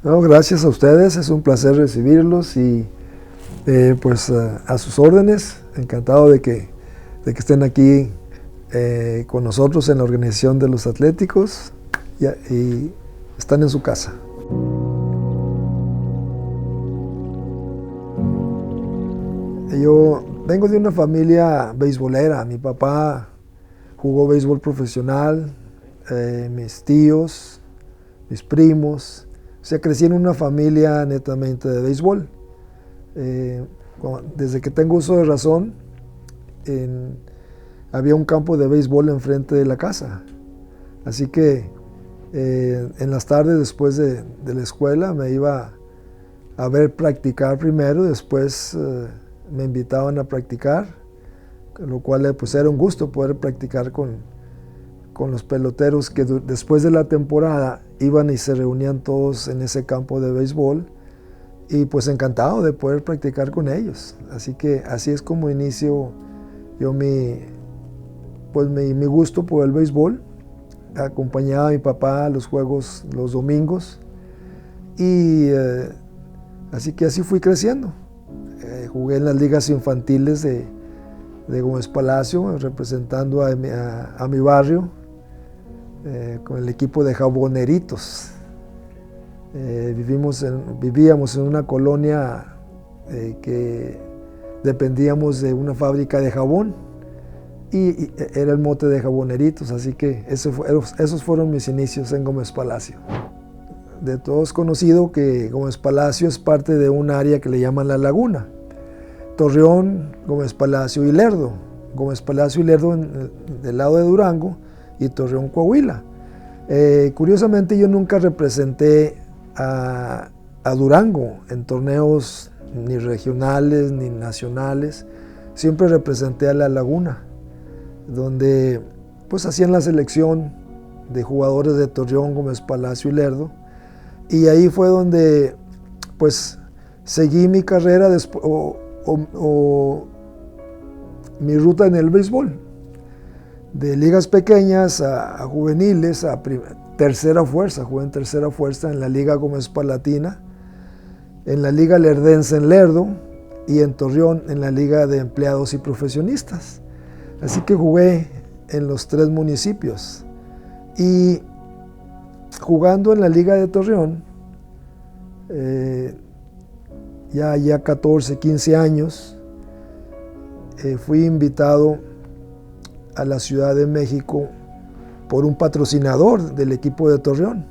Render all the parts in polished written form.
No, gracias a ustedes, es un placer recibirlos y pues a sus órdenes, encantado de que estén aquí con nosotros en la organización de los Atléticos y están en su casa. Yo vengo de una familia beisbolera. Mi papá jugó béisbol profesional, mis tíos, mis primos. O sea, crecí en una familia netamente de béisbol. Desde que tengo uso de razón, había un campo de béisbol enfrente de la casa. Así que en las tardes después de la escuela me iba a ver practicar primero, después me invitaban a practicar, lo cual pues era un gusto poder practicar con los peloteros que después de la temporada iban y se reunían todos en ese campo de béisbol y pues encantado de poder practicar con ellos. Así que así es como inicio yo mi gusto por el béisbol. Acompañaba a mi papá a los juegos los domingos y así que así fui creciendo. Jugué en las ligas infantiles de Gómez Palacio, representando a mi barrio con el equipo de Jaboneritos. Vivíamos en una colonia que dependíamos de una fábrica de jabón y era el mote de Jaboneritos, así que esos fueron mis inicios en Gómez Palacio. De todos conocido que Gómez Palacio es parte de un área que le llaman La Laguna. Torreón, Gómez Palacio y Lerdo. Gómez Palacio y Lerdo del lado de Durango y Torreón, Coahuila. Curiosamente yo nunca representé a Durango en torneos ni regionales ni nacionales. Siempre representé a La Laguna, donde pues hacían la selección de jugadores de Torreón, Gómez Palacio y Lerdo. Y ahí fue donde pues seguí mi carrera o mi ruta en el béisbol, de ligas pequeñas a juveniles, a tercera fuerza. Jugué en tercera fuerza en la Liga Gómez Palatina, en la Liga Lerdense en Lerdo y en Torreón en la Liga de Empleados y Profesionistas. Así que jugué en los tres municipios y jugando en la Liga de Torreón, ya 14, 15 años, fui invitado a la Ciudad de México por un patrocinador del equipo de Torreón,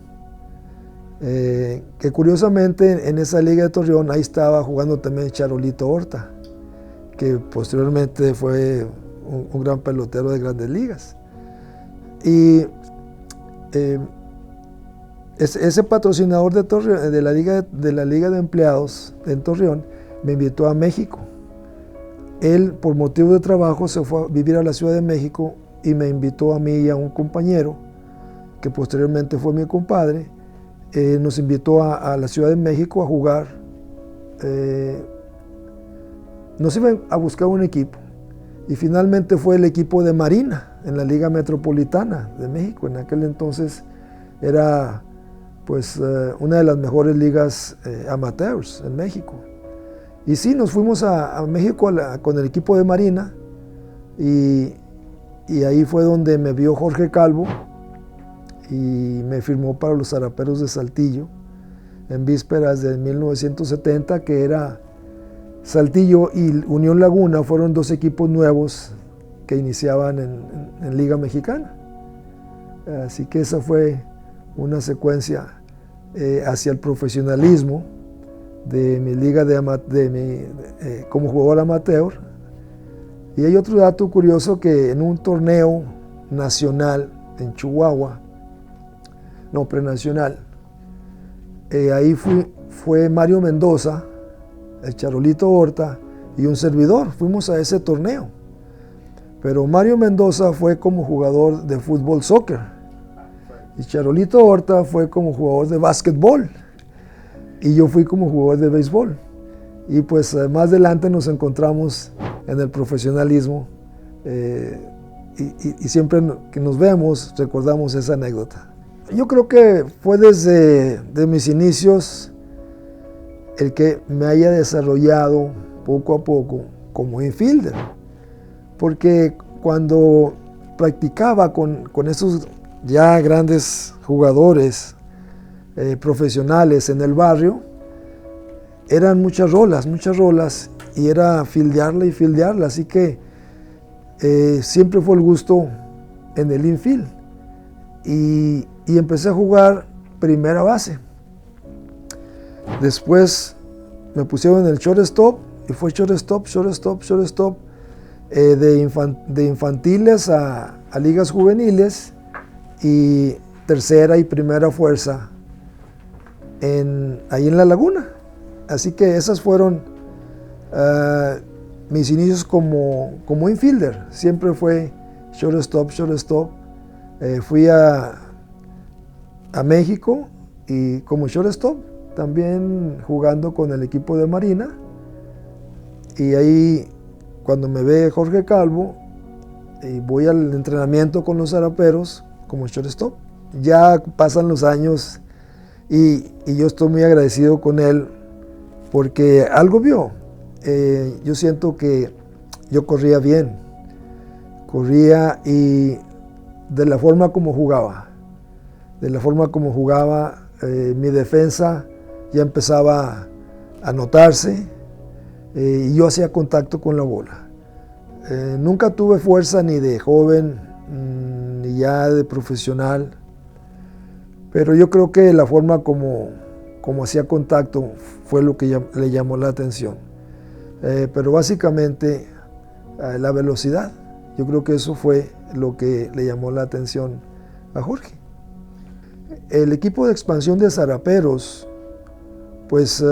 que curiosamente en esa Liga de Torreón ahí estaba jugando también Charolito Horta, que posteriormente fue un gran pelotero de Grandes Ligas. Y ese patrocinador de Torreón, de la Liga de Empleados en Torreón, me invitó a México. Él, por motivo de trabajo, se fue a vivir a la Ciudad de México y me invitó a mí y a un compañero, que posteriormente fue mi compadre. Nos invitó a la Ciudad de México a jugar. Nos iban a buscar un equipo y finalmente fue el equipo de Marina en la Liga Metropolitana de México. En aquel entonces era pues una de las mejores ligas amateurs en México. Y sí, nos fuimos a México con el equipo de Marina y ahí fue donde me vio Jorge Calvo y me firmó para los Zaraperos de Saltillo en vísperas de 1970, que era Saltillo y Unión Laguna, fueron dos equipos nuevos que iniciaban en Liga Mexicana. Así que esa fue una secuencia hacia el profesionalismo de mi liga como jugador amateur. Y hay otro dato curioso, que en un torneo nacional en Chihuahua, no, prenacional, ahí fue Mario Mendoza, el Charolito Horta y un servidor. Fuimos a ese torneo, pero Mario Mendoza fue como jugador de fútbol soccer y Charolito Horta fue como jugador de básquetbol y yo fui como jugador de béisbol. Y pues más adelante nos encontramos en el profesionalismo y siempre que nos vemos recordamos esa anécdota. Yo creo que fue desde de mis inicios el que me haya desarrollado poco a poco como infielder, porque cuando practicaba con esos ya grandes jugadores profesionales en el barrio, eran muchas rolas, y era fildearla, así que siempre fue el gusto en el infield, y empecé a jugar primera base. Después me pusieron en el shortstop, y fue shortstop, de infantiles a ligas juveniles, y tercera y primera fuerza ahí en La Laguna. Así que esas fueron mis inicios como infielder. Siempre fue shortstop. Fui a México y como shortstop, también jugando con el equipo de Marina. Y ahí, cuando me ve Jorge Calvo, voy al entrenamiento con los Zaraperos como shortstop. Ya pasan los años y yo estoy muy agradecido con él porque algo vio. Yo siento que yo corría bien, y de la forma como jugaba, mi defensa ya empezaba a notarse, y yo hacía contacto con la bola. Nunca tuve fuerza ni de joven ni ya de profesional, pero yo creo que la forma como hacía contacto fue lo que le llamó la atención. Pero básicamente la velocidad, yo creo que eso fue lo que le llamó la atención a Jorge. El equipo de expansión de Zaraperos, pues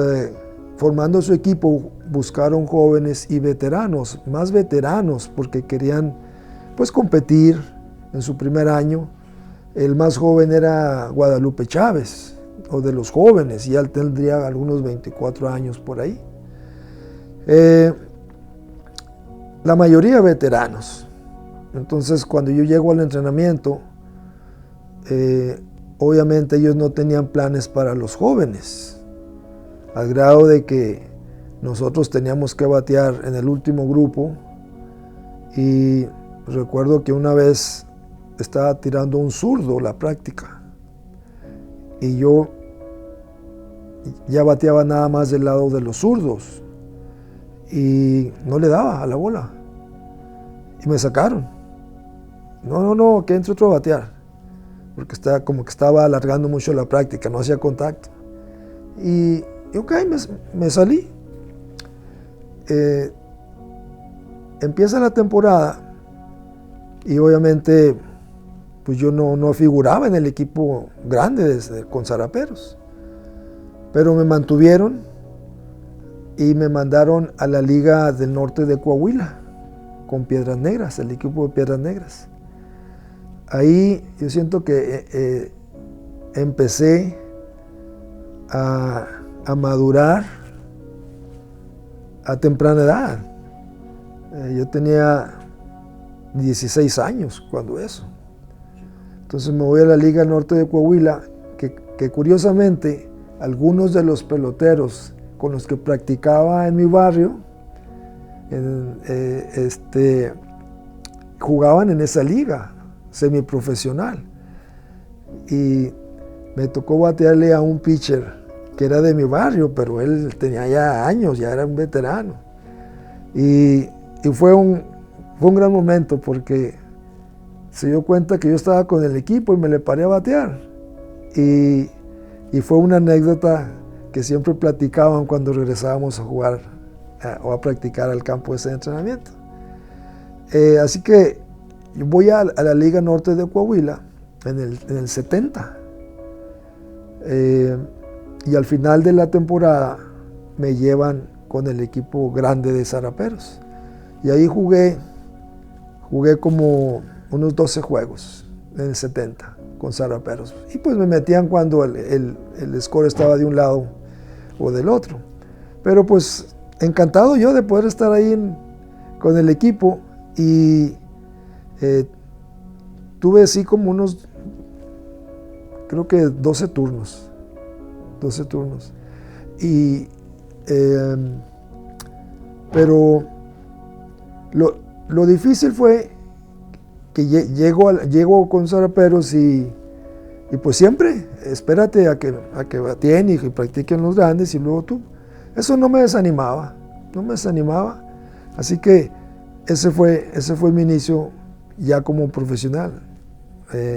formando su equipo, buscaron jóvenes y veteranos, más veteranos, porque querían pues competir en su primer año. El más joven era Guadalupe Chávez, o de los jóvenes, y él tendría algunos 24 años por ahí. La mayoría veteranos. Entonces, cuando yo llego al entrenamiento, obviamente ellos no tenían planes para los jóvenes, al grado de que nosotros teníamos que batear en el último grupo. Y recuerdo que una vez estaba tirando un zurdo la práctica, y yo ya bateaba nada más del lado de los zurdos, y no le daba a la bola, y me sacaron. No, que entre otro a batear, porque como que estaba alargando mucho la práctica, no hacía contacto. Y ok, me salí. Empieza la temporada, y obviamente pues yo no figuraba en el equipo grande con Zaraperos, pero me mantuvieron y me mandaron a la Liga del Norte de Coahuila con Piedras Negras, el equipo de Piedras Negras. Ahí yo siento que empecé a madurar a temprana edad. Yo tenía 16 años cuando eso. Entonces me voy a la Liga Norte de Coahuila, que curiosamente algunos de los peloteros con los que practicaba en mi barrio jugaban en esa liga semiprofesional. Y me tocó batearle a un pitcher que era de mi barrio, pero él tenía ya años, ya era un veterano. Y fue un gran momento, porque se dio cuenta que yo estaba con el equipo y me le paré a batear. Y fue una anécdota que siempre platicaban cuando regresábamos a jugar o a practicar al campo ese entrenamiento. Así que yo voy a la Liga Norte de Coahuila en el 70. Y al final de la temporada me llevan con el equipo grande de Zaraperos. Y ahí jugué como unos 12 juegos en el 70 con Zaraperos. Y pues me metían cuando el score estaba de un lado o del otro. Pero pues encantado yo de poder estar ahí con el equipo. Y tuve así como unos creo que 12 turnos. 12 turnos. Pero lo difícil fue que llego con Saraperos y pues siempre, espérate a que batien y que practiquen los grandes y luego tú. Eso no me desanimaba. Así que ese fue mi inicio ya como profesional.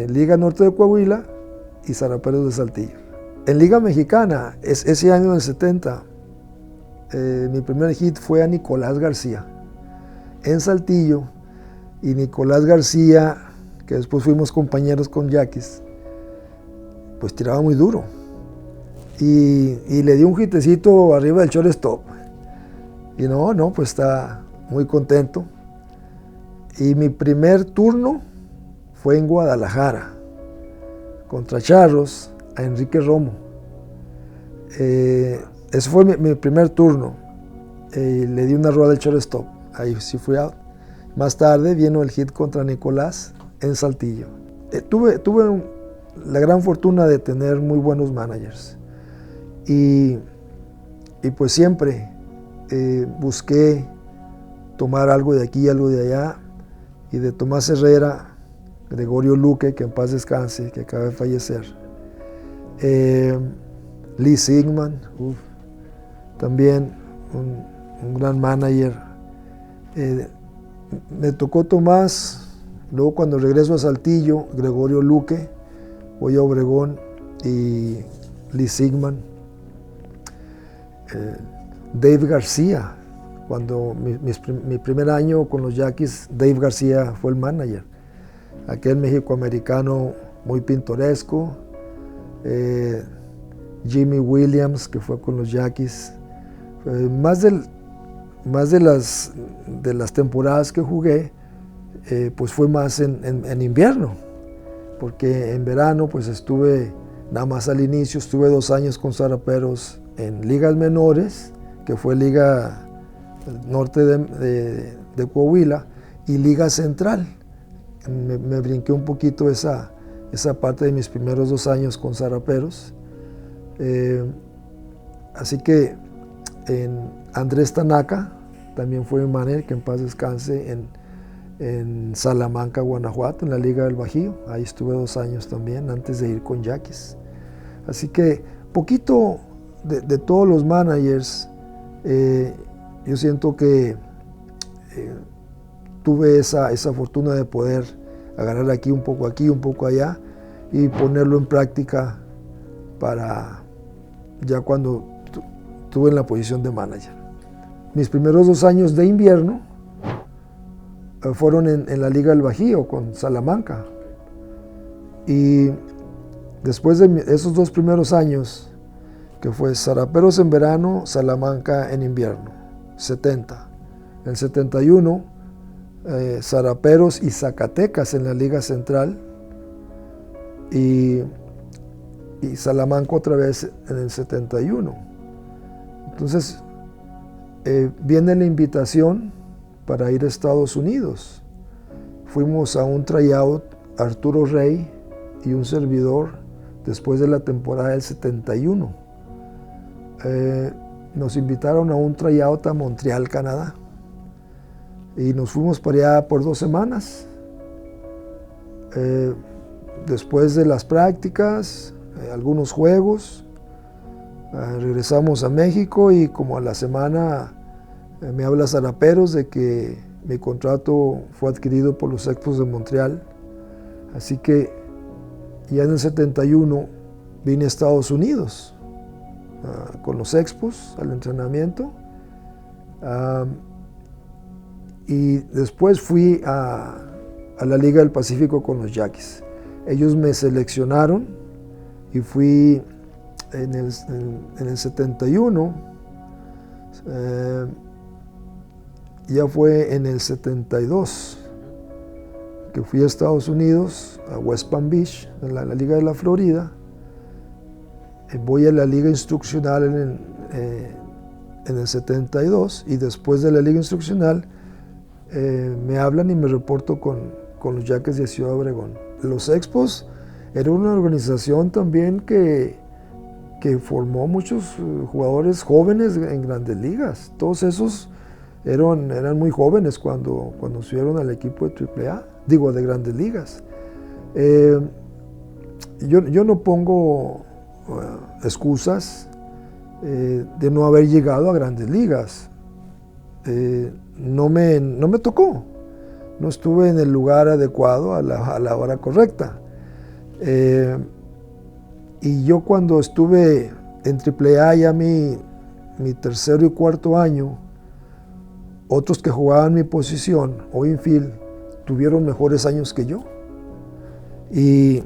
Liga Norte de Coahuila y Saraperos de Saltillo. En Liga Mexicana, ese año del 70, mi primer hit fue a Nicolás García en Saltillo, y Nicolás García, que después fuimos compañeros con Yaquis, pues tiraba muy duro y le di un hitecito arriba del shortstop y pues está muy contento. Y mi primer turno fue en Guadalajara contra Charros, a Enrique Romo. Ese fue mi primer turno. Le di una rueda del shortstop, ahí sí fui out. Más tarde vino el hit contra Nicolás en Saltillo. Tuve la gran fortuna de tener muy buenos managers y pues siempre busqué tomar algo de aquí, algo de allá, y de Tomás Herrera, Gregorio Luque, que en paz descanse, que acaba de fallecer, Lee Sigman, también un gran manager. Me tocó Tomás, luego cuando regreso a Saltillo, Gregorio Luque, voy a Obregón y Lee Sigman. Dave García, cuando mi primer año con los Yaquis, Dave García fue el manager, aquel mexicoamericano muy pintoresco. Jimmy Williams, que fue con los Yaquis. Más de las temporadas que jugué, pues fue más en invierno, porque en verano pues estuve nada más al inicio, estuve 2 años con Saraperos en ligas menores, que fue Liga Norte de Coahuila, y Liga Central. Me brinqué un poquito esa parte de mis primeros 2 años con Saraperos. Así que Andrés Tanaka también fue mi manager, que en paz descanse, en Salamanca, Guanajuato, en la Liga del Bajío. Ahí estuve 2 años también, antes de ir con Yaquis. Así que poquito de todos los managers. Yo siento que tuve esa fortuna de poder agarrar aquí, un poco allá, y ponerlo en práctica para ya cuando estuve en la posición de manager. Mis primeros 2 años de invierno fueron en la Liga del Bajío con Salamanca, y después de esos 2 primeros años, que fue Saraperos en verano, Salamanca en invierno, 70. En el 71, Saraperos y Zacatecas en la Liga Central, y Salamanca otra vez en el 71. Entonces viene la invitación para ir a Estados Unidos. Fuimos a un tryout, Arturo Rey y un servidor, después de la temporada del 71. Nos invitaron a un tryout a Montreal, Canadá, y nos fuimos para allá por 2 semanas. Después de las prácticas, algunos juegos, regresamos a México, y como a la semana me habla Saraperos de que mi contrato fue adquirido por los Expos de Montreal. Así que ya en el 71 vine a Estados Unidos con los Expos al entrenamiento, y después fui a la Liga del Pacífico con los Yaquis. Ellos me seleccionaron y fui en el 71, ya fue en el 72 que fui a Estados Unidos, a West Palm Beach, en la Liga de la Florida. Voy a la Liga Instruccional en el 72, y después de la Liga Instruccional me hablan y me reporto con los Yaquis de Ciudad Obregón. Los Expos era una organización también que formó muchos jugadores jóvenes en Grandes Ligas. Todos esos eran muy jóvenes cuando subieron al equipo de AAA, digo, de Grandes Ligas. Yo no pongo excusas de no haber llegado a Grandes Ligas. No me tocó, no estuve en el lugar adecuado a la hora correcta. Y yo cuando estuve en AAA ya mi tercero y cuarto año, otros que jugaban mi posición o infield tuvieron mejores años que yo. Y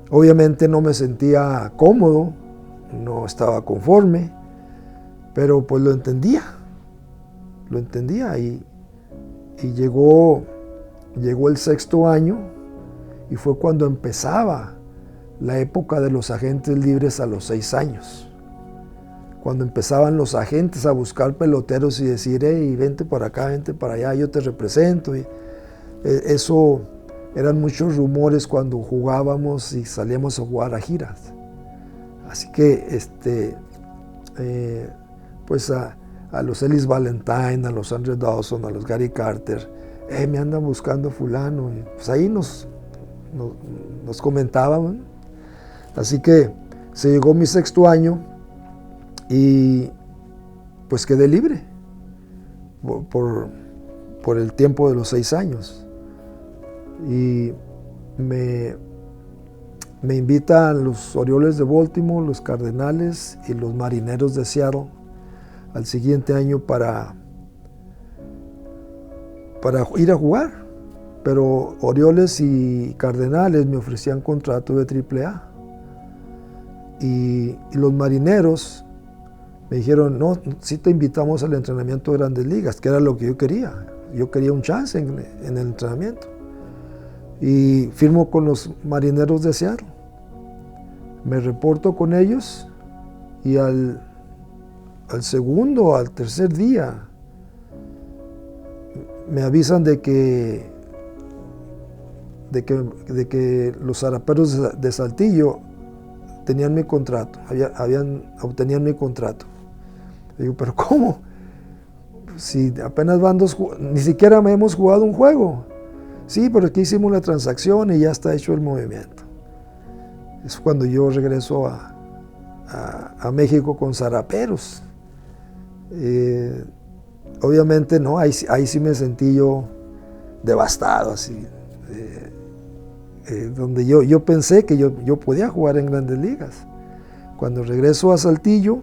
obviamente no me sentía cómodo, no estaba conforme, pero pues lo entendía y llegó el sexto año y fue cuando empezaba la época de los agentes libres a los 6 años. Cuando empezaban los agentes a buscar peloteros y decir, hey, vente para acá, vente para allá, yo te represento. Y eso eran muchos rumores cuando jugábamos y salíamos a jugar a giras. Así que, pues a los Ellis Valentine, a los Andre Dawson, a los Gary Carter, me andan buscando fulano. Y pues ahí nos comentaban. Así que se llegó mi sexto año y pues quedé libre por el tiempo de los 6 años. Y me invitan los Orioles de Baltimore, los Cardenales y los Marineros de Seattle al siguiente año para ir a jugar. Pero Orioles y Cardenales me ofrecían contrato de AAA. Y los Marineros me dijeron, no, sí te invitamos al entrenamiento de Grandes Ligas, que era lo que yo quería. Yo quería un chance en el entrenamiento. Y firmo con los Marineros de Seattle. Me reporto con ellos y al segundo, al tercer día, me avisan de que los Zaraperos de Saltillo tenían mi contrato, obtenían mi contrato. Digo, pero ¿cómo? Si apenas van 2 juegos, ni siquiera hemos jugado un juego. Sí, pero aquí hicimos la transacción y ya está hecho el movimiento. Es cuando yo regreso a México con Zaraperos. Obviamente no, ahí sí me sentí yo devastado, así. Donde yo pensé que yo podía jugar en Grandes Ligas. Cuando regreso a Saltillo,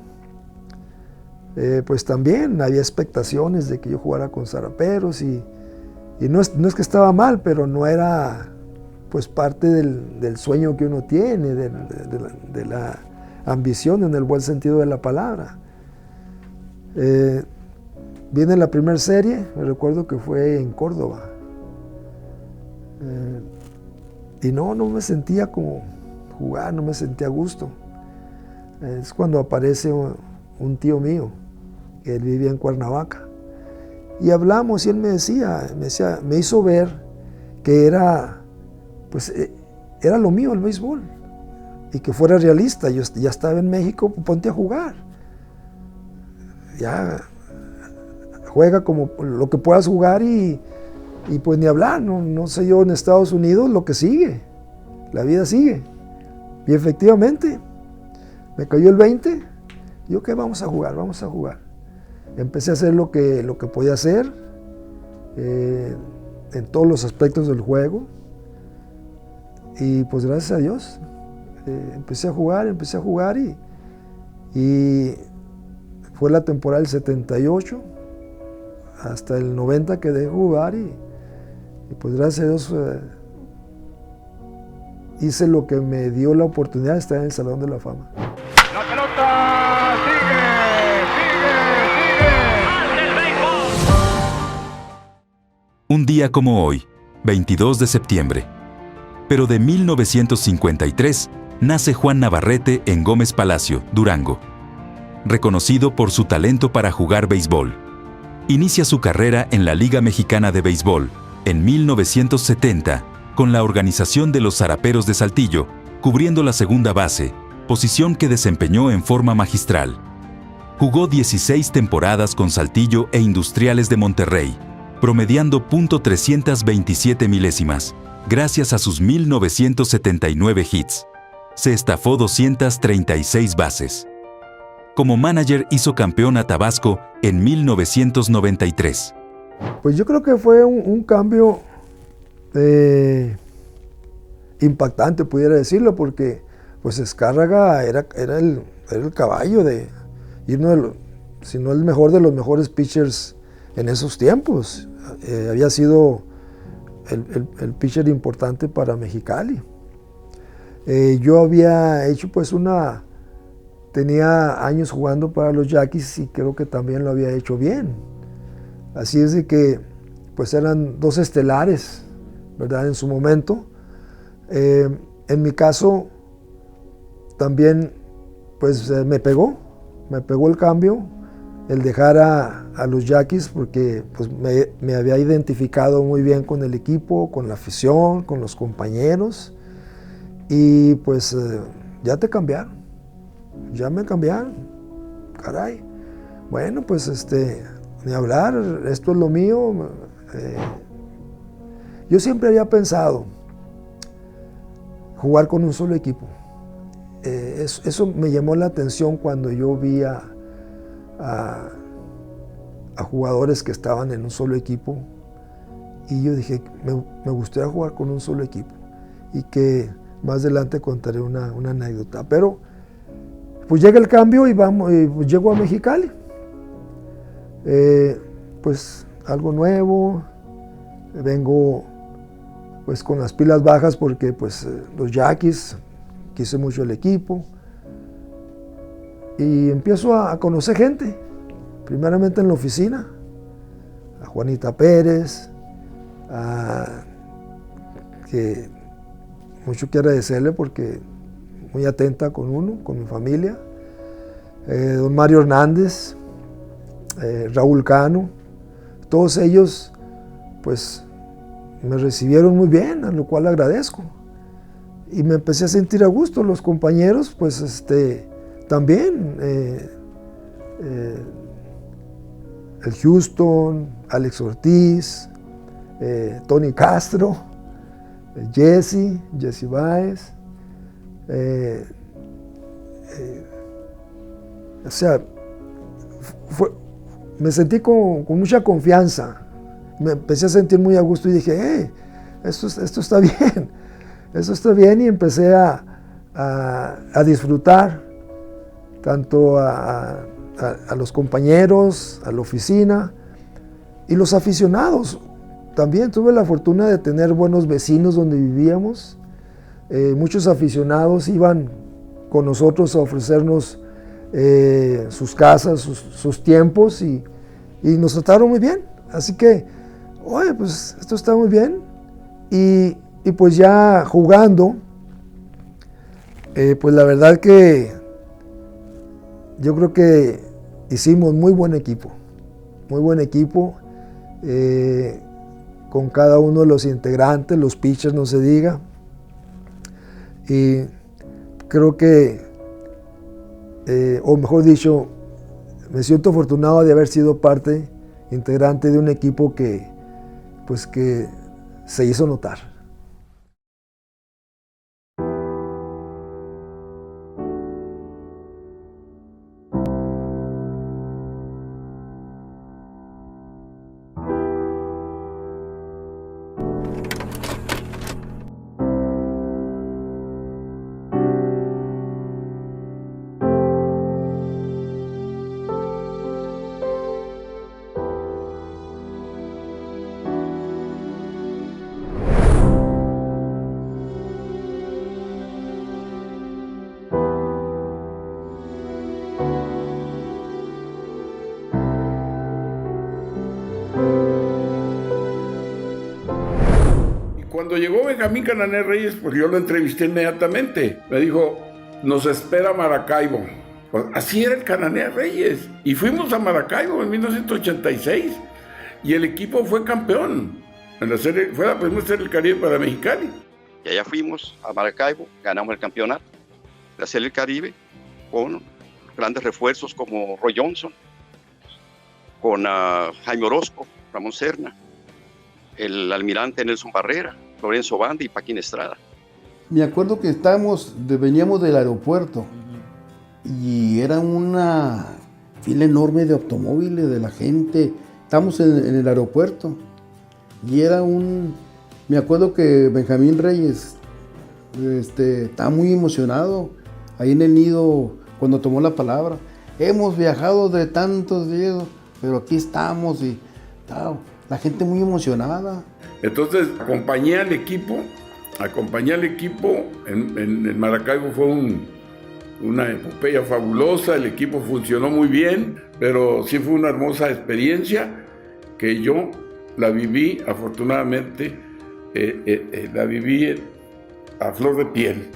pues también había expectaciones de que yo jugara con Zaraperos y no es que estaba mal, pero no era pues parte del sueño que uno tiene, de la ambición en el buen sentido de la palabra. Viene la primera serie, me recuerdo que fue en Córdoba. Y no me sentía como jugar, no me sentía a gusto. Es cuando aparece un tío mío, que él vivía en Cuernavaca. Y hablamos y él me hizo ver que era lo mío el béisbol. Y que fuera realista, yo ya estaba en México, ponte a jugar. Ya juega como lo que puedas jugar y pues ni hablar, no sé yo en Estados Unidos lo que sigue, la vida sigue. Y efectivamente, me cayó el 20, yo ¿qué? Vamos a jugar. Empecé a hacer lo que podía hacer en todos los aspectos del juego y pues gracias a Dios empecé a jugar y fue la temporada del 78 hasta el 90 que dejé jugar y pues gracias a Dios hice lo que me dio la oportunidad de estar en el Salón de la Fama. La pelota sigue. Un día como hoy, 22 de septiembre, pero de 1953, nace Juan Navarrete en Gómez Palacio, Durango. Reconocido por su talento para jugar béisbol. Inicia su carrera en la Liga Mexicana de Béisbol en 1970 con la organización de los Zaraperos de Saltillo cubriendo la segunda base, posición que desempeñó en forma magistral. Jugó 16 temporadas con Saltillo e Industriales de Monterrey, promediando .327 milésimas, gracias a sus 1979 hits. Se estafó 236 bases. Como manager hizo campeón a Tabasco en 1993. Pues yo creo que fue un cambio impactante, pudiera decirlo, porque pues Escárraga era el caballo y si no el mejor de los mejores pitchers en esos tiempos. Había sido el pitcher importante para Mexicali. Yo había hecho pues tenía años jugando para los Yaquis y creo que también lo había hecho bien. Así es de que pues eran dos estelares, ¿verdad? En su momento. En mi caso también pues me pegó el cambio, el dejar a los Yaquis, porque pues me había identificado muy bien con el equipo, con la afición, con los compañeros, y pues ya me cambiaron, caray. Bueno, pues ni hablar, esto es lo mío. Yo siempre había pensado jugar con un solo equipo. Eso me llamó la atención cuando yo vi a jugadores que estaban en un solo equipo, y yo dije, me gustaría jugar con un solo equipo, y que más adelante contaré una anécdota. Pero pues llega el cambio y pues llego a Mexicali. Pues algo nuevo, vengo pues con las pilas bajas porque pues los Yaquis, quise mucho el equipo, y empiezo a conocer gente, primeramente en la oficina, a Juanita Pérez, que mucho quiero agradecerle porque muy atenta con uno, con mi familia, don Mario Hernández, Raúl Cano, todos ellos pues me recibieron muy bien, a lo cual agradezco, y me empecé a sentir a gusto. Los compañeros pues también, el Houston, Alex Ortiz, Tony Castro, Jesse Báez, o sea, me sentí con mucha confianza, me empecé a sentir muy a gusto y dije, esto está bien, y empecé a disfrutar tanto a los compañeros, a la oficina y los aficionados. También tuve la fortuna de tener buenos vecinos donde vivíamos. Muchos aficionados iban con nosotros a ofrecernos sus casas, sus tiempos, y nos trataron muy bien. Así que, oye, pues esto está muy bien. Y pues ya jugando, pues la verdad que yo creo que hicimos muy buen equipo, con cada uno de los integrantes, los pitchers no se diga, y creo que, o mejor dicho, me siento afortunado de haber sido integrante de un equipo que se hizo notar. Cuando llegó Benjamín Cananea Reyes, pues yo lo entrevisté inmediatamente. Me dijo, nos espera Maracaibo. Pues así era el Cananea Reyes. Y fuimos a Maracaibo en 1986. Y el equipo fue campeón. En la serie, fue la primera serie del Caribe para Mexicali. Y allá fuimos a Maracaibo, ganamos el campeonato de la Serie del Caribe con grandes refuerzos como Roy Johnson, con Jaime Orozco, Ramón Serna, el almirante Nelson Barrera, Lorenzo Banda y Paquín Estrada. Me acuerdo que veníamos del aeropuerto y era una fila enorme de automóviles, de la gente. Estábamos en el aeropuerto y me acuerdo que Benjamín Reyes estaba muy emocionado ahí en el nido cuando tomó la palabra. Hemos viajado de tantos días, pero aquí estamos y la gente muy emocionada. Entonces acompañé al equipo en Maracaibo. Fue una epopeya fabulosa, el equipo funcionó muy bien, pero sí fue una hermosa experiencia que yo la viví, afortunadamente, la viví a flor de piel.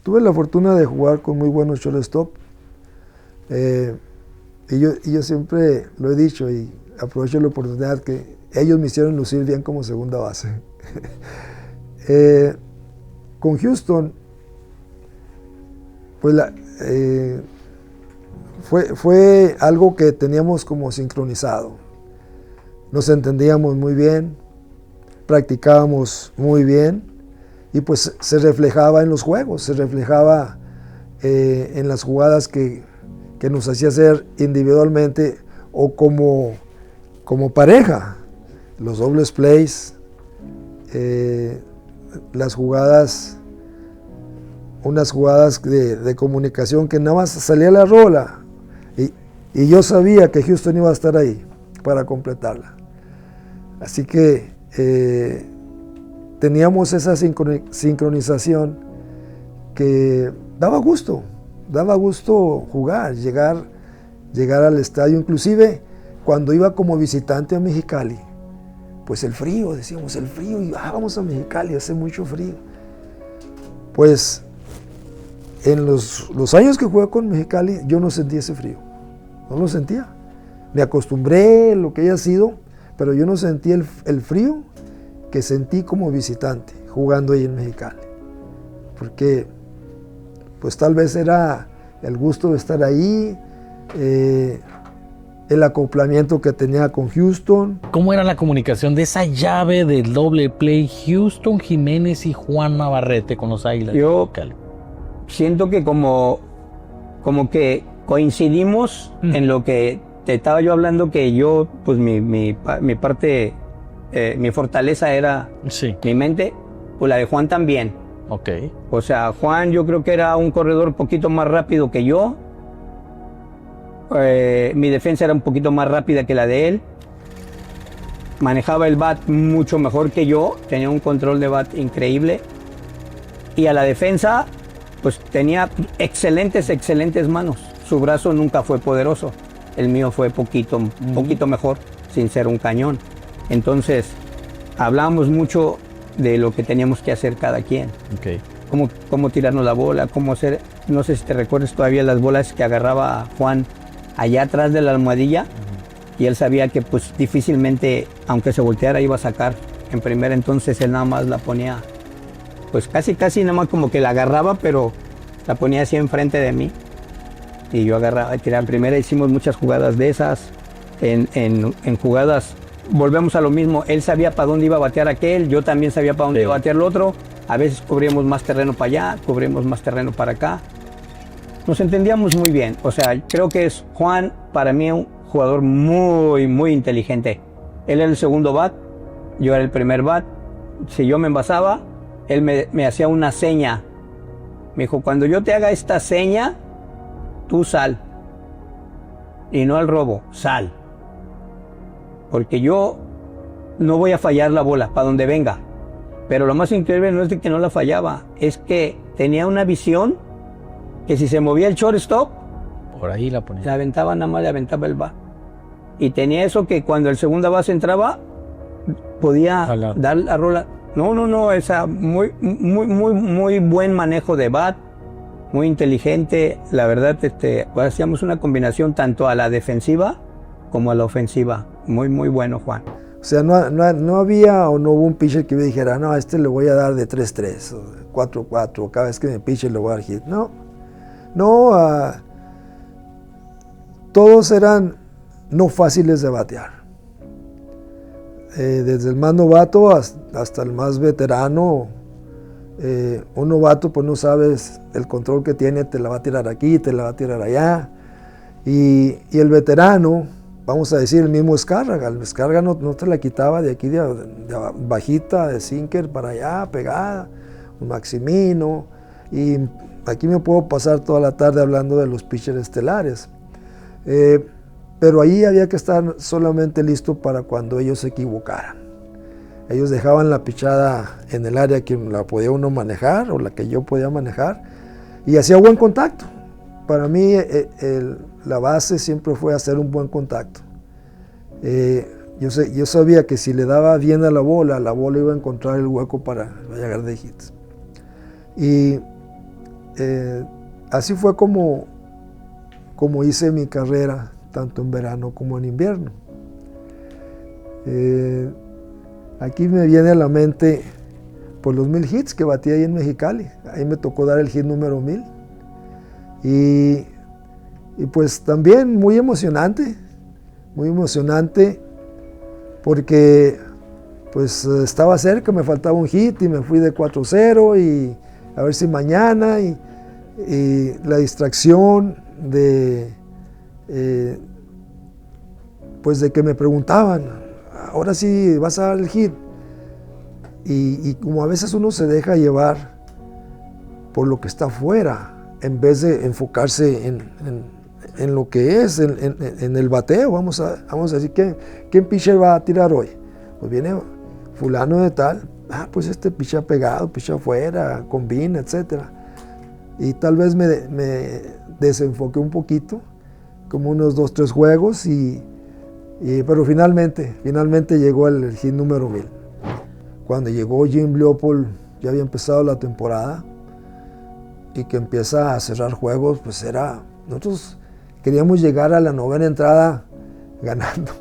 Tuve la fortuna de jugar con muy buenos shortstop. Y yo siempre lo he dicho y aprovecho la oportunidad que ellos me hicieron lucir bien como segunda base. Con Houston, pues fue algo que teníamos como sincronizado. Nos entendíamos muy bien, practicábamos muy bien. Y pues se reflejaba en los juegos, se reflejaba en las jugadas que nos hacía hacer individualmente o como pareja. Los dobles plays, las jugadas, unas jugadas de comunicación que nada más salía la rola y yo sabía que Houston iba a estar ahí para completarla. Así que teníamos esa sincronización que daba gusto jugar, llegar al estadio. Inclusive cuando iba como visitante a Mexicali, pues el frío, decíamos el frío, y vamos a Mexicali, hace mucho frío. Pues en los años que jugué con Mexicali yo no sentí ese frío, no lo sentía. Me acostumbré, lo que haya sido, pero yo no sentí el frío que sentí como visitante jugando ahí en Mexicali, porque pues tal vez era el gusto de estar ahí, el acoplamiento que tenía con Houston. ¿Cómo era la comunicación de esa llave del doble play Houston Jiménez y Juan Navarrete con los Águilas? Yo siento que como que coincidimos en lo que te estaba yo hablando, que yo, pues mi parte, mi fortaleza era mi mente, pues la de Juan también. Ok. O sea, Juan yo creo que era un corredor un poquito más rápido que yo. Mi defensa era un poquito más rápida que la de él. Manejaba el bat mucho mejor que yo, tenía un control de bat increíble. Y a la defensa, pues tenía excelentes manos. Su brazo nunca fue poderoso. El mío fue poquito mejor, sin ser un cañón. Entonces, hablábamos mucho de lo que teníamos que hacer cada quien. Okay. Cómo tirarnos la bola, cómo hacer, no sé si te recuerdas todavía las bolas que agarraba Juan allá atrás de la almohadilla, y él sabía que pues difícilmente, aunque se volteara, iba a sacar en primera. Entonces él nada más la ponía, pues casi nada más como que la agarraba, pero la ponía así enfrente de mí, y yo agarraba y tiraba en primera. Hicimos muchas jugadas de esas. En jugadas volvemos a lo mismo, él sabía para dónde iba a batear aquel, yo también sabía para dónde iba a batear el otro. A veces cubríamos más terreno para allá, cubríamos más terreno para acá. Nos entendíamos muy bien. O sea, creo que es Juan, para mí, un jugador muy inteligente. Él era el segundo bat, yo era el primer bat. Si yo me envasaba, él me hacía una seña. Me dijo, cuando yo te haga esta seña, tú sal. Y no al robo, sal. Porque yo no voy a fallar la bola, para donde venga. Pero lo más increíble no es de que no la fallaba, es que tenía una visión que si se movía el shortstop, Por ahí la ponía. la aventaba, nada más le aventaba el bat. Y tenía eso que cuando el segunda base entraba, podía Jalar. dar la rola. No, esa muy buen manejo de bat, muy inteligente. La verdad, pues hacíamos una combinación tanto a la defensiva como a la ofensiva. Muy bueno, Juan. O sea, no había o no hubo un pitcher que me dijera, no, a este le voy a dar de 3-3 o de 4-4, cada vez que me pitcher le voy a dar hit. No, todos eran no fáciles de batear. Desde el más novato hasta el más veterano. Un novato pues no sabes el control que tiene, te la va a tirar aquí, te la va a tirar allá. Y el veterano, vamos a decir el mismo Escárraga, el Escárraga no te la quitaba de aquí, de bajita, de sinker para allá, pegada, un Maximino. Y aquí me puedo pasar toda la tarde hablando de los pitchers estelares. Pero ahí había que estar solamente listo para cuando ellos se equivocaran. Ellos dejaban la pichada en el área que la podía uno manejar o la que yo podía manejar y hacía buen contacto. Para mí la base siempre fue hacer un buen contacto. Yo sabía que si le daba bien a la bola iba a encontrar el hueco para llegar de hits. Y así fue como hice mi carrera, tanto en verano como en invierno. Aquí me viene a la mente pues, los 1000 hits que batí ahí en Mexicali. Ahí me tocó dar el hit número 1000. Y pues también muy emocionante porque pues estaba cerca, me faltaba un hit y me fui de 4-0 y a ver si mañana y la distracción pues de que me preguntaban, ahora sí vas a dar el hit, y como a veces uno se deja llevar por lo que está afuera en vez de enfocarse en lo que es, en el bateo. Vamos a decir, ¿quién pitcher va a tirar hoy? Pues viene fulano de tal, pues este picha pegado, picha afuera, combina, etcétera. Y tal vez me desenfoqué un poquito, como unos 2-3 juegos, pero finalmente llegó el hit número 1000. Cuando llegó Jim Leopold, ya había empezado la temporada, y que empieza a cerrar juegos, pues nosotros queríamos llegar a la 9ª entrada ganando.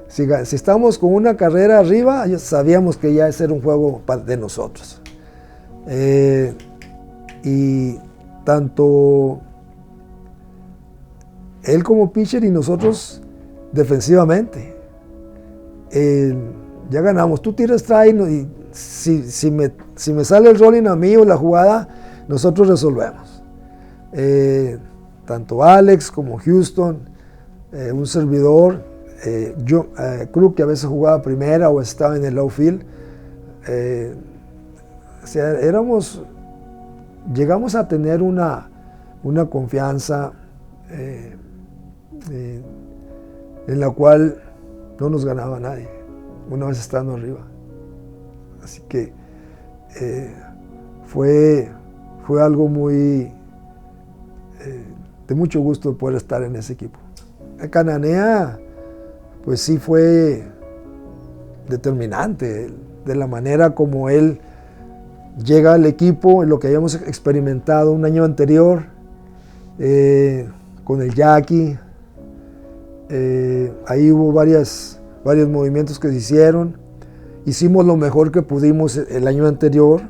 Si estábamos con una carrera arriba, ya sabíamos que ya ese era un juego de nosotros. Y tanto él como pitcher y nosotros defensivamente. Ya ganamos, tú tiras strike y si me sale el rolling a mí o la jugada, nosotros resolvemos. Tanto Alex como Houston, un servidor, Krug, que a veces jugaba primera o estaba en el outfield. O sea, llegamos a tener una confianza en la cual no nos ganaba nadie, una vez estando arriba. Así que fue algo muy de mucho gusto poder estar en ese equipo. Cananea, pues sí fue determinante de la manera como él llega al equipo, en lo que habíamos experimentado un año anterior con el Jackie. Ahí hubo varios movimientos que se hicieron. Hicimos lo mejor que pudimos el año anterior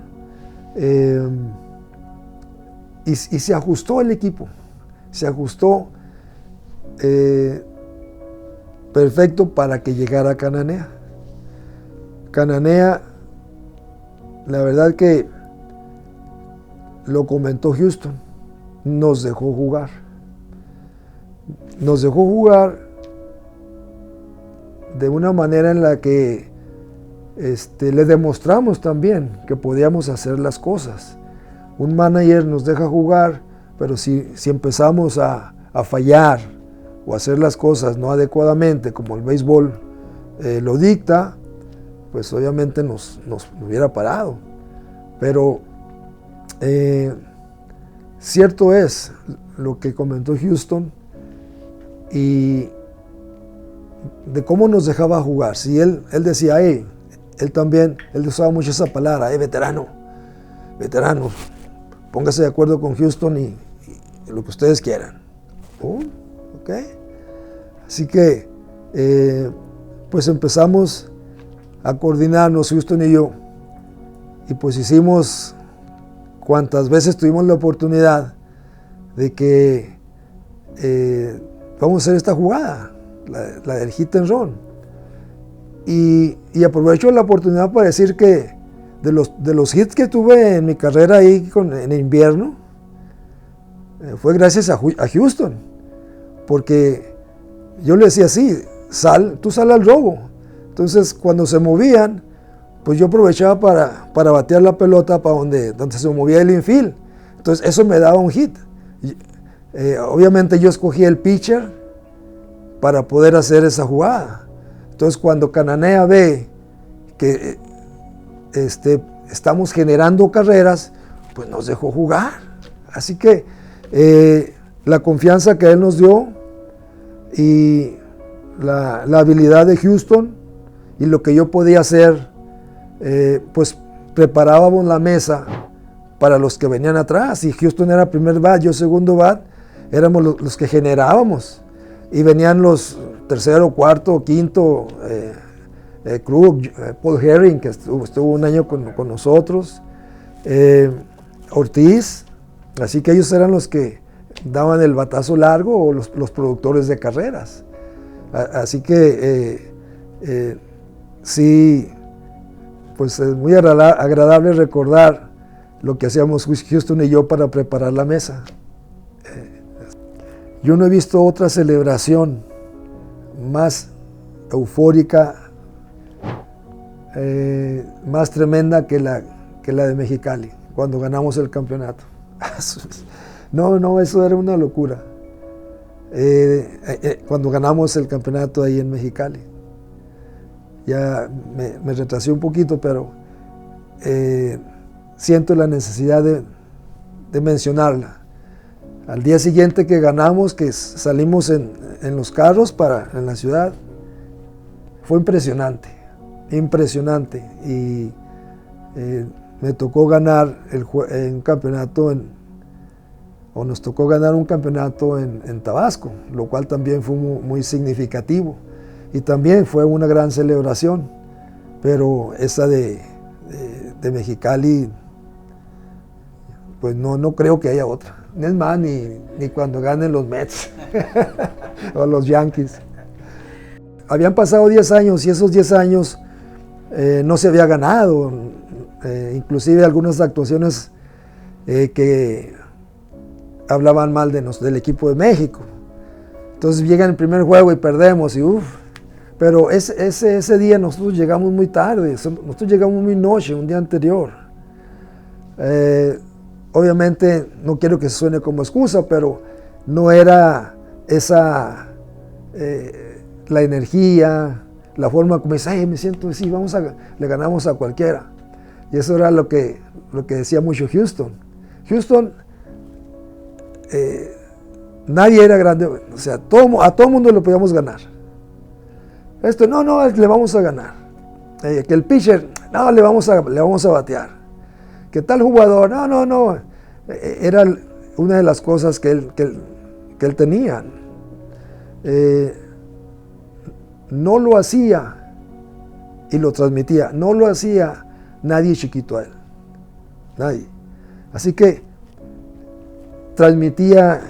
y se ajustó el equipo. Se ajustó perfecto para que llegara Cananea. Cananea, la verdad que lo comentó Houston, nos dejó jugar. Nos dejó jugar de una manera en la que le demostramos también que podíamos hacer las cosas. Un manager nos deja jugar, pero si empezamos a fallar o hacer las cosas no adecuadamente, como el béisbol lo dicta, pues obviamente nos hubiera parado. Pero cierto es lo que comentó Houston y de cómo nos dejaba jugar. Si él decía, él usaba mucho esa palabra, veteranos, póngase de acuerdo con Houston y lo que ustedes quieran. ¿Ok? Así que pues empezamos a coordinarnos, Houston y yo, y pues hicimos cuantas veces tuvimos la oportunidad de que vamos a hacer esta jugada, la del hit and run. Y aprovecho la oportunidad para decir que de los hits que tuve en mi carrera ahí en el invierno, fue gracias a Houston, porque yo le decía así, tú sal al robo. Entonces cuando se movían, pues yo aprovechaba para batear la pelota para donde se movía el infield. Entonces eso me daba un hit. Obviamente yo escogí el pitcher para poder hacer esa jugada. Entonces cuando Cananea ve que estamos generando carreras, pues nos dejó jugar. Así que la confianza que él nos dio y la habilidad de Houston y lo que yo podía hacer, pues preparábamos la mesa para los que venían atrás. Y Houston era primer bat, yo segundo bat, éramos los que generábamos. Y venían los tercero, cuarto, quinto, Krug, Paul Herring, que estuvo un año con nosotros, Ortiz. Así que ellos eran los que daban el batazo largo o los productores de carreras. Así que sí, pues es muy agradable recordar lo que hacíamos Houston y yo para preparar la mesa. Yo no he visto otra celebración más eufórica, más tremenda que la de Mexicali, cuando ganamos el campeonato. No, eso era una locura. Cuando ganamos el campeonato ahí en Mexicali. Ya me retrasé un poquito, pero siento la necesidad de mencionarla. Al día siguiente que ganamos, que salimos en los carros en la ciudad, fue impresionante. Y me tocó ganar un campeonato nos tocó ganar un campeonato en Tabasco, lo cual también fue muy significativo. Y también fue una gran celebración, pero esa de Mexicali, pues no creo que haya otra. Es más, ni cuando ganen los Mets o los Yankees. Habían pasado 10 años y esos 10 años no se había ganado. Inclusive algunas actuaciones que hablaban mal del equipo de México. Entonces llega el primer juego y perdemos y pero ese día nosotros llegamos muy tarde, nosotros llegamos muy noche, un día anterior. Obviamente no quiero que suene como excusa, pero no era esa la energía, la forma como dice, me siento así, le ganamos a cualquiera. Y eso era lo que decía mucho Houston. Houston, nadie era grande, o sea, a todo mundo le podíamos ganar. No, le vamos a ganar. Que el pitcher, no, le vamos a batear. Que tal jugador, no. Era una de las cosas que él tenía. No lo hacía y lo transmitía. No lo hacía nadie chiquito a él. Nadie. Así que transmitía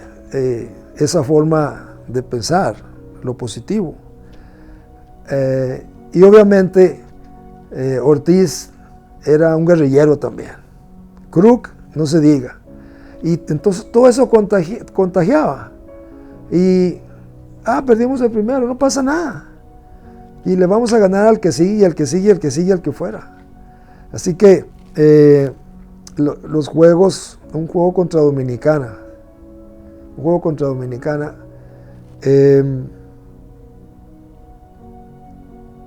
esa forma de pensar, lo positivo. Y obviamente Ortiz era un guerrillero también. Krug, no se diga. Y entonces todo eso contagiaba. Y perdimos el primero, no pasa nada. y le vamos a ganar al que sigue, y al que sigue, y al que sigue, al que fuera. Así que los juegos, un juego contra Dominicana,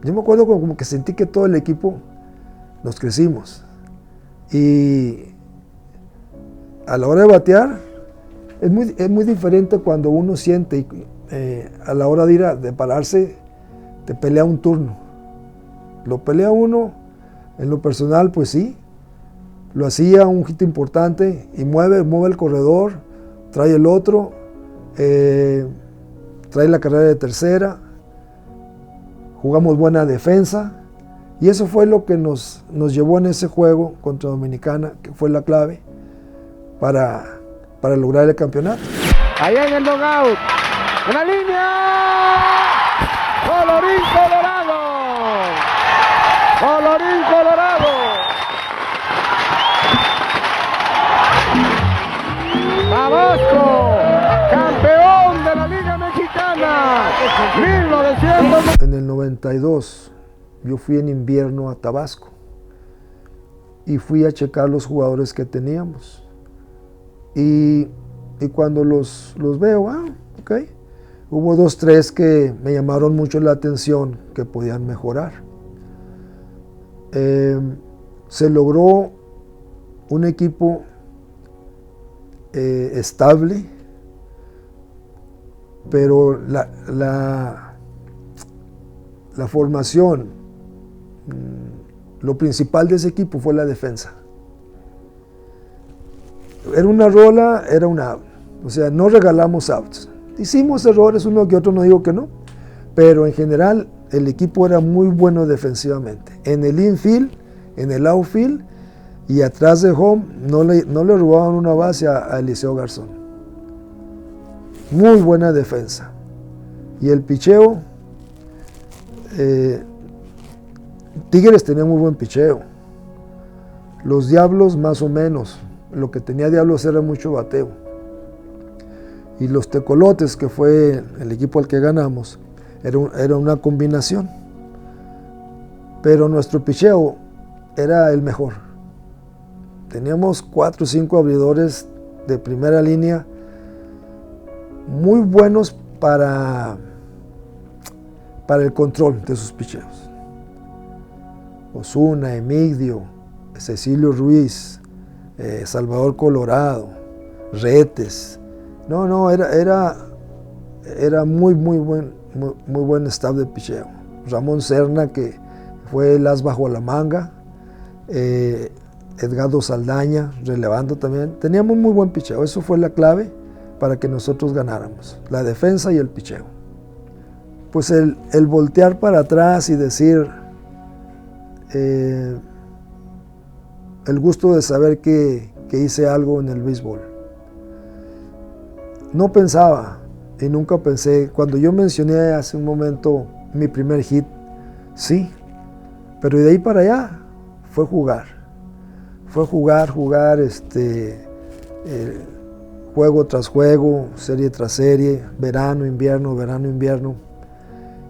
yo me acuerdo como que sentí que todo el equipo nos crecimos, y a la hora de batear es muy diferente cuando uno siente, a la hora de pararse, te pelea un turno, lo pelea uno. En lo personal, pues sí, lo hacía un hit importante, y mueve el corredor, trae el otro, trae la carrera de tercera, jugamos buena defensa, y eso fue lo que nos llevó en ese juego contra Dominicana, que fue la clave para lograr el campeonato. Allá en el dugout, en la línea, colorín colorado, colorín colorado. Tabasco, campeón de la Liga Mexicana, 1900. En el 92 yo fui en invierno a Tabasco y fui a checar los jugadores que teníamos, y cuando los veo, ok, hubo 2, 3 que me llamaron mucho la atención, que podían mejorar. Se logró un equipo estable, pero la formación, lo principal de ese equipo fue la defensa. Era una rola, era una out. O sea, no regalamos outs. Hicimos errores, uno que otro, no digo que no, pero en general el equipo era muy bueno defensivamente. En el infield, en el outfield y atrás de home no le robaban una base a Eliseo Garzón. Muy buena defensa. Y el picheo, Tigres tenía muy buen picheo. Los Diablos más o menos. Lo que tenía Diablos era mucho bateo. Y los Tecolotes, que fue el equipo al que ganamos, era una combinación. Pero nuestro picheo era el mejor. Teníamos 4 o 5 abridores de primera línea muy buenos para el control de sus picheos. Osuna, Emigdio, Cecilio Ruiz, Salvador Colorado, Retes. No, era muy buen staff de picheo. Ramón Serna, que fue el as bajo la manga, Edgardo Saldaña, relevando también. Teníamos muy buen picheo, eso fue la clave para que nosotros ganáramos, la defensa y el picheo. Pues el voltear para atrás y decir, el gusto de saber que hice algo en el béisbol. No pensaba y nunca pensé, cuando yo mencioné hace un momento mi primer hit, sí, pero de ahí para allá fue jugar, juego tras juego, serie tras serie, verano, invierno,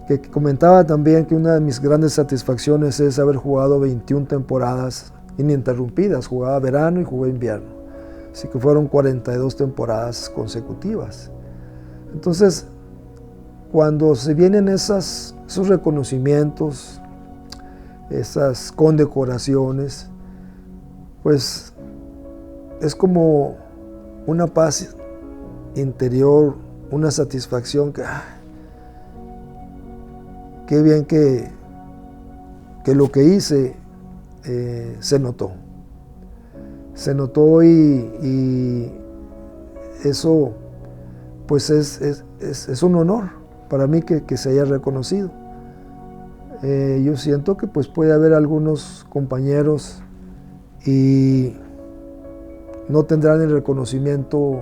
que comentaba también que una de mis grandes satisfacciones es haber jugado 21 temporadas ininterrumpidas, jugaba verano y jugué invierno. Así que fueron 42 temporadas consecutivas. Entonces, cuando se vienen esos reconocimientos, esas condecoraciones, pues es como una paz interior, una satisfacción que, qué bien que lo que hice se notó. Se notó y eso pues es un honor para mí que se haya reconocido. Yo siento que pues puede haber algunos compañeros y no tendrán el reconocimiento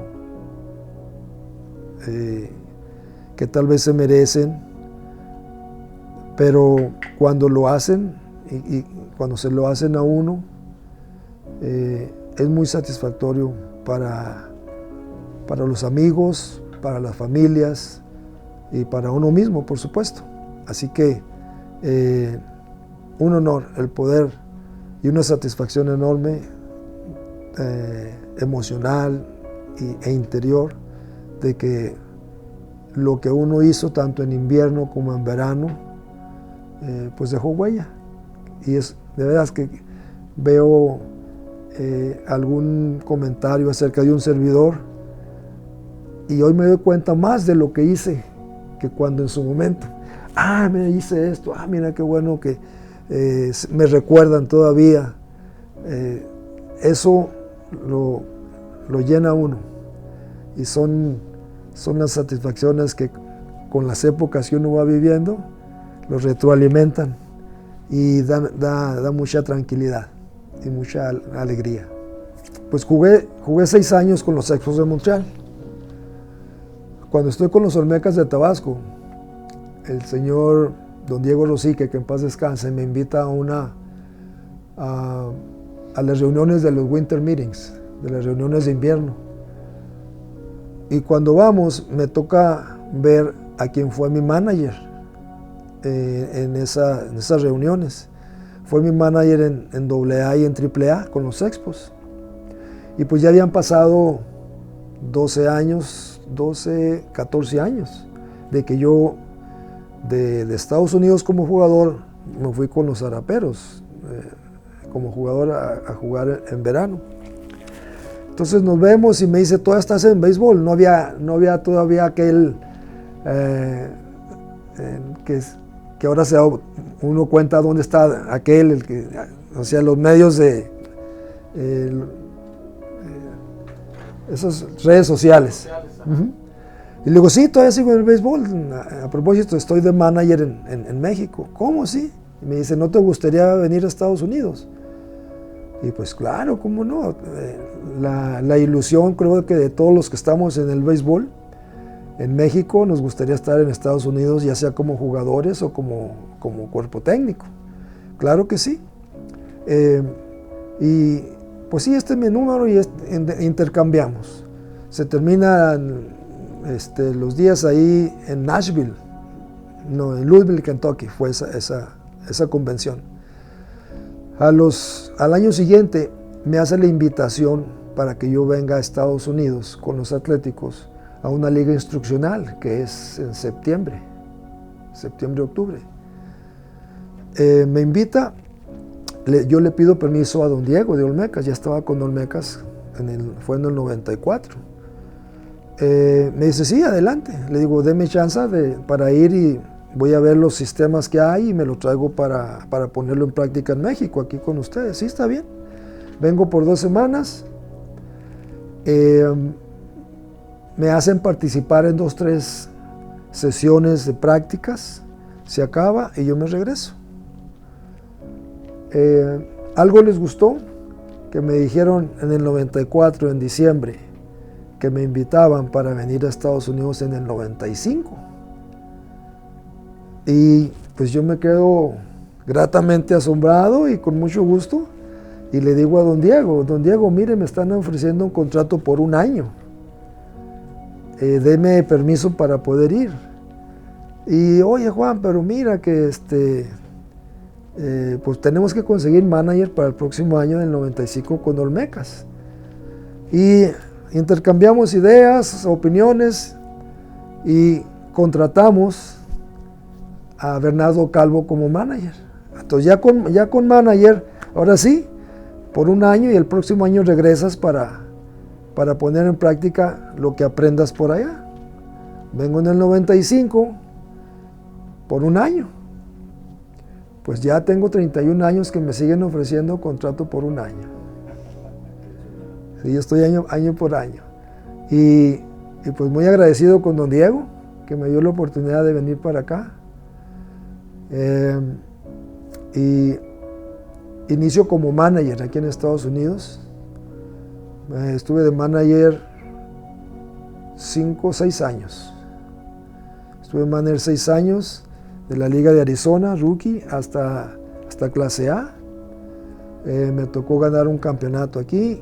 que tal vez se merecen, pero cuando lo hacen y cuando se lo hacen a uno, es muy satisfactorio para los amigos, para las familias y para uno mismo, por supuesto. Así que un honor el poder y una satisfacción enorme, emocional e interior, de que lo que uno hizo tanto en invierno como en verano, pues dejó huella. Y es de veras que veo algún comentario acerca de un servidor y hoy me doy cuenta más de lo que hice que cuando en su momento. Mira, hice esto, mira qué bueno que me recuerdan todavía. Eso lo llena uno y son las satisfacciones que con las épocas que uno va viviendo lo retroalimentan y da mucha tranquilidad y mucha alegría. Pues jugué 6 años con los Expos de Montreal. Cuando estoy con los Olmecas de Tabasco, el señor don Diego Rosique, que en paz descanse, me invita a las reuniones de los Winter Meetings, de las reuniones de invierno. Y cuando vamos, me toca ver a quien fue mi manager en esas reuniones. Fue mi manager en AA y en AAA con los Expos. Y pues ya habían pasado 14 años de que yo de Estados Unidos como jugador me fui con los Zaraperos como jugador a jugar en verano. Entonces nos vemos y me dice, ¿todavía estás en béisbol? No había todavía aquel que ahora uno cuenta dónde está aquel, los medios de esas redes sociales. Y le digo, sí, todavía sigo en el béisbol. A propósito, estoy de manager en México. ¿Cómo sí? Y me dice, ¿no te gustaría venir a Estados Unidos? Y pues claro, ¿cómo no? La ilusión creo que de todos los que estamos en el béisbol, en México, nos gustaría estar en Estados Unidos, ya sea como jugadores o como cuerpo técnico. Claro que sí. Y pues sí, este es mi número y intercambiamos. Se terminan los días ahí en Nashville, no, en Louisville, Kentucky, fue esa convención. Al año siguiente me hace la invitación para que yo venga a Estados Unidos con los Atléticos a una liga instruccional que es en septiembre, octubre. Me invita, yo le pido permiso a don Diego de Olmecas, ya estaba con Olmecas, fue en el 94. Me dice, sí, adelante. Le digo, deme chance para ir y voy a ver los sistemas que hay y me lo traigo para ponerlo en práctica en México, aquí con ustedes. Sí, está bien. Vengo por 2 semanas. Me hacen participar en 2, 3 sesiones de prácticas. Se acaba y yo me regreso. Algo les gustó, que me dijeron en el 94, en diciembre, que me invitaban para venir a Estados Unidos en el 95. Y pues yo me quedo gratamente asombrado y con mucho gusto. Y le digo a don Diego, mire, me están ofreciendo un contrato por 1 año. Deme permiso para poder ir. Y oye Juan, pero mira que pues tenemos que conseguir manager para el próximo año del 95 con Olmecas. Y intercambiamos ideas, opiniones y contratamos a Bernardo Calvo como manager. Entonces ya con manager, ahora sí, por 1 año y el próximo año regresas para poner en práctica lo que aprendas por allá. Vengo en el 95 por 1 año. Pues ya tengo 31 años que me siguen ofreciendo contrato por 1 año. Sí, yo estoy año por año. Y pues muy agradecido con don Diego, que me dio la oportunidad de venir para acá. Y inicio como manager aquí en Estados Unidos. Estuve de manager 5 o 6 años. Estuve manager 6 años de la Liga de Arizona, rookie, hasta clase A. Me tocó ganar un campeonato aquí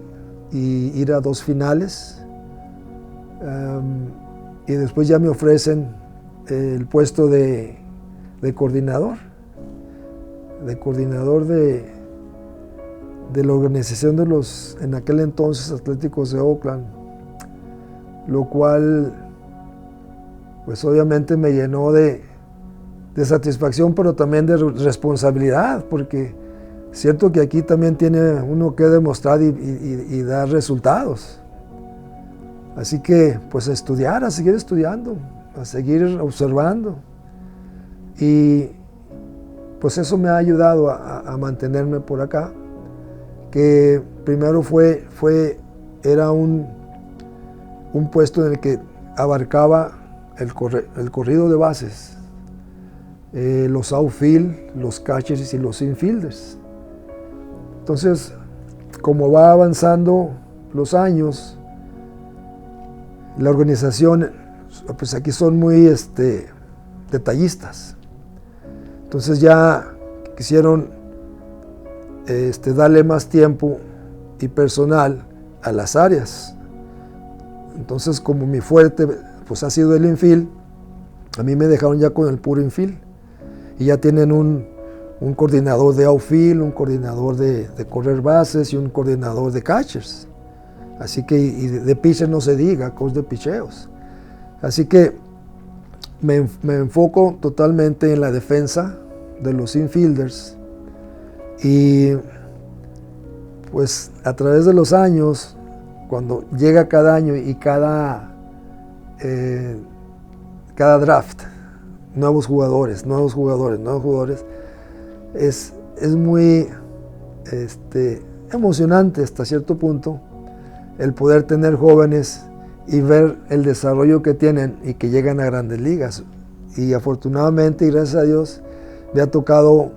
y ir a 2 finales. Y después ya me ofrecen el puesto de coordinador de coordinador de la organización de los, en aquel entonces, Atléticos de Oakland, lo cual pues obviamente me llenó de satisfacción, pero también de responsabilidad, porque es cierto que aquí también tiene uno que demostrar y dar resultados. Así que pues a estudiar, a seguir estudiando, a seguir observando, y pues eso me ha ayudado a mantenerme por acá, que primero era un puesto en el que abarcaba el corrido de bases, los outfield, los catchers y los infielders. Entonces, como va avanzando los años, la organización, pues aquí son muy detallistas. Entonces ya quisieron darle más tiempo y personal a las áreas. Entonces, como mi fuerte pues ha sido el infield, a mí me dejaron ya con el puro infield. Y ya tienen un coordinador de outfield, un coordinador de correr bases y un coordinador de catchers. Así que, y de pitcher no se diga, coach de picheos. Así que me enfoco totalmente en la defensa de los infielders. Y pues a través de los años, cuando llega cada año y cada draft, nuevos jugadores, es muy emocionante hasta cierto punto el poder tener jóvenes y ver el desarrollo que tienen y que llegan a grandes ligas. Y afortunadamente y gracias a Dios me ha tocado,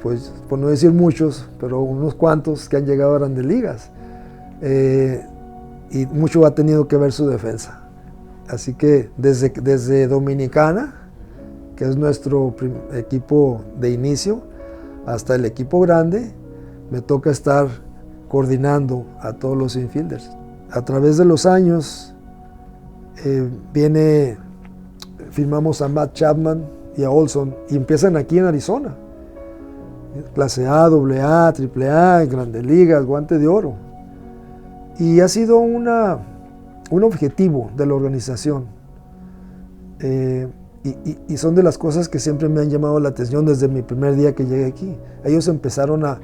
pues por no decir muchos, pero unos cuantos que han llegado a grandes ligas. Y mucho ha tenido que ver su defensa. Así que desde Dominicana, que es nuestro equipo de inicio, hasta el equipo grande, me toca estar coordinando a todos los infielders. A través de los años, firmamos a Matt Chapman y a Olson, y empiezan aquí en Arizona. Clase A, AA, AAA, en Grandes Ligas, Guante de Oro. Y ha sido un objetivo de la organización. Y son de las cosas que siempre me han llamado la atención desde mi primer día que llegué aquí. Ellos empezaron a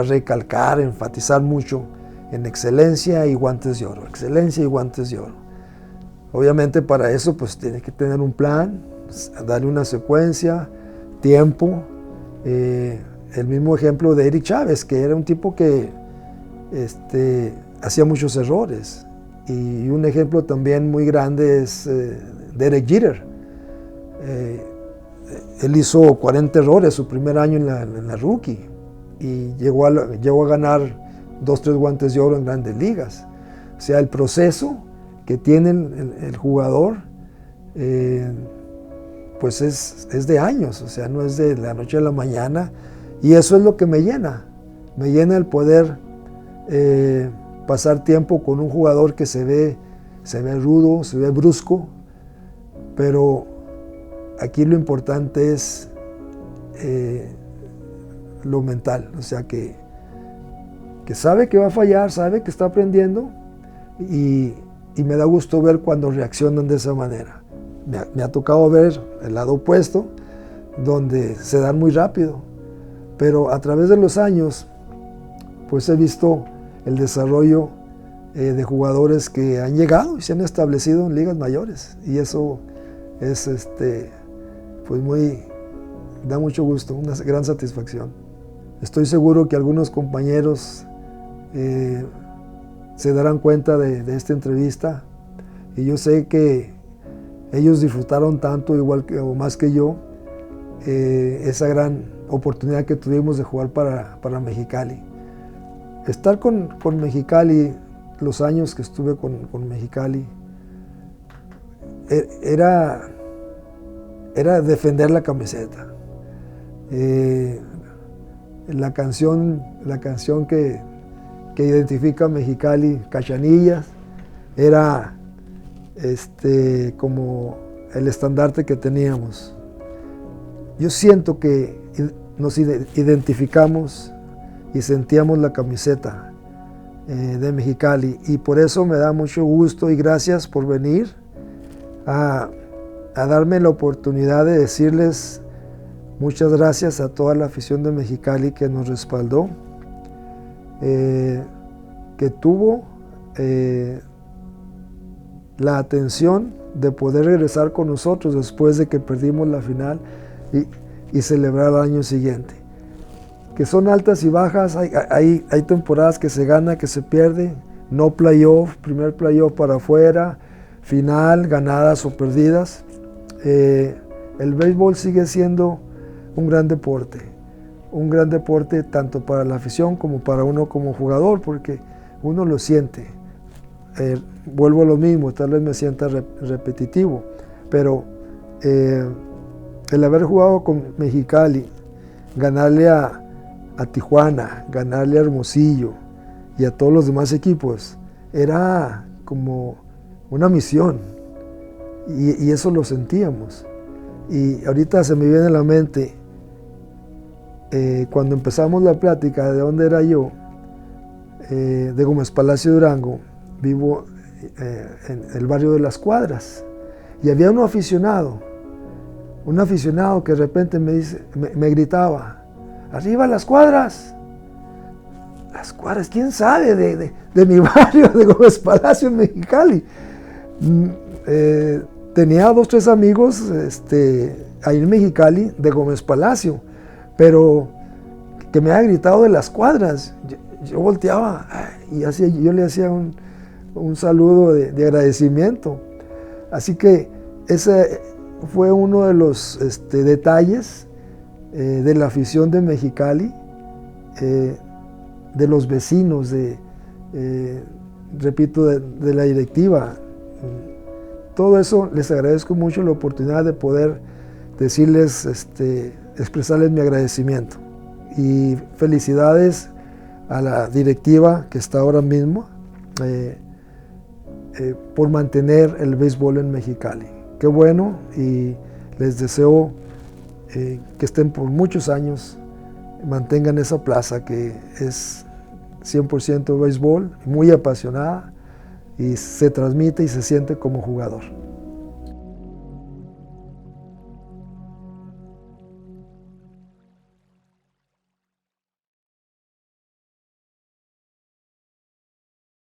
recalcar, enfatizar mucho en excelencia y guantes de oro, excelencia y guantes de oro. Obviamente para eso pues tiene que tener un plan, darle una secuencia, tiempo. El mismo ejemplo de Eric Chávez, que era un tipo que hacía muchos errores. Y un ejemplo también muy grande es Derek Jeter. Él hizo 40 errores su primer año en la rookie y llegó a ganar 2-3 guantes de oro en grandes ligas. O sea, el proceso que tiene el jugador pues es de años, o sea, no es de la noche a la mañana, y eso es lo que me llena el poder pasar tiempo con un jugador que se ve rudo, se ve brusco, pero aquí lo importante es lo mental, o sea, que sabe que va a fallar, sabe que está aprendiendo, y me da gusto ver cuando reaccionan de esa manera. Me ha tocado ver el lado opuesto, donde se dan muy rápido, pero a través de los años, pues he visto el desarrollo de jugadores que han llegado y se han establecido en ligas mayores, y eso es pues da mucho gusto, una gran satisfacción. Estoy seguro que algunos compañeros se darán cuenta de esta entrevista, y yo sé que ellos disfrutaron tanto, igual que o más que yo, esa gran oportunidad que tuvimos de jugar para Mexicali. Estar con Mexicali, los años que estuve con Mexicali, era defender la camiseta. La canción que identifica a Mexicali, Cachanillas, era como el estandarte que teníamos. Yo siento que nos identificamos y sentíamos la camiseta de Mexicali, y por eso me da mucho gusto y gracias por venir a darme la oportunidad de decirles muchas gracias a toda la afición de Mexicali que nos respaldó, que tuvo la atención de poder regresar con nosotros después de que perdimos la final y celebrar el año siguiente. Que son altas y bajas, hay temporadas que se gana, que se pierde, no playoff, primer playoff para afuera, final, ganadas o perdidas. El béisbol sigue siendo un gran deporte tanto para la afición como para uno como jugador, porque uno lo siente. Vuelvo a lo mismo, tal vez me sienta repetitivo, pero el haber jugado con Mexicali, ganarle a Tijuana, ganarle a Hermosillo y a todos los demás equipos, era como una misión, y eso lo sentíamos. Y ahorita se me viene a la mente, cuando empezamos la plática de dónde era yo, de Gómez Palacio, Durango. Vivo en el barrio de Las Cuadras, y había un aficionado que de repente me gritaba: ¡arriba Las Cuadras! Las Cuadras, ¿quién sabe de mi barrio de Gómez Palacio en Mexicali? Tenía 2 o 3 amigos ahí en Mexicali de Gómez Palacio, pero que me había gritado de Las Cuadras. Yo volteaba y yo le hacía un saludo de agradecimiento. Así que ese fue uno de los detalles de la afición de Mexicali, de los vecinos, repito, de la directiva. Todo eso les agradezco mucho la oportunidad de poder decirles, expresarles mi agradecimiento. Y felicidades a la directiva que está ahora mismo por mantener el béisbol en Mexicali. Qué bueno, y les deseo que estén por muchos años, mantengan esa plaza que es 100% béisbol, muy apasionada, y se transmite y se siente como jugador.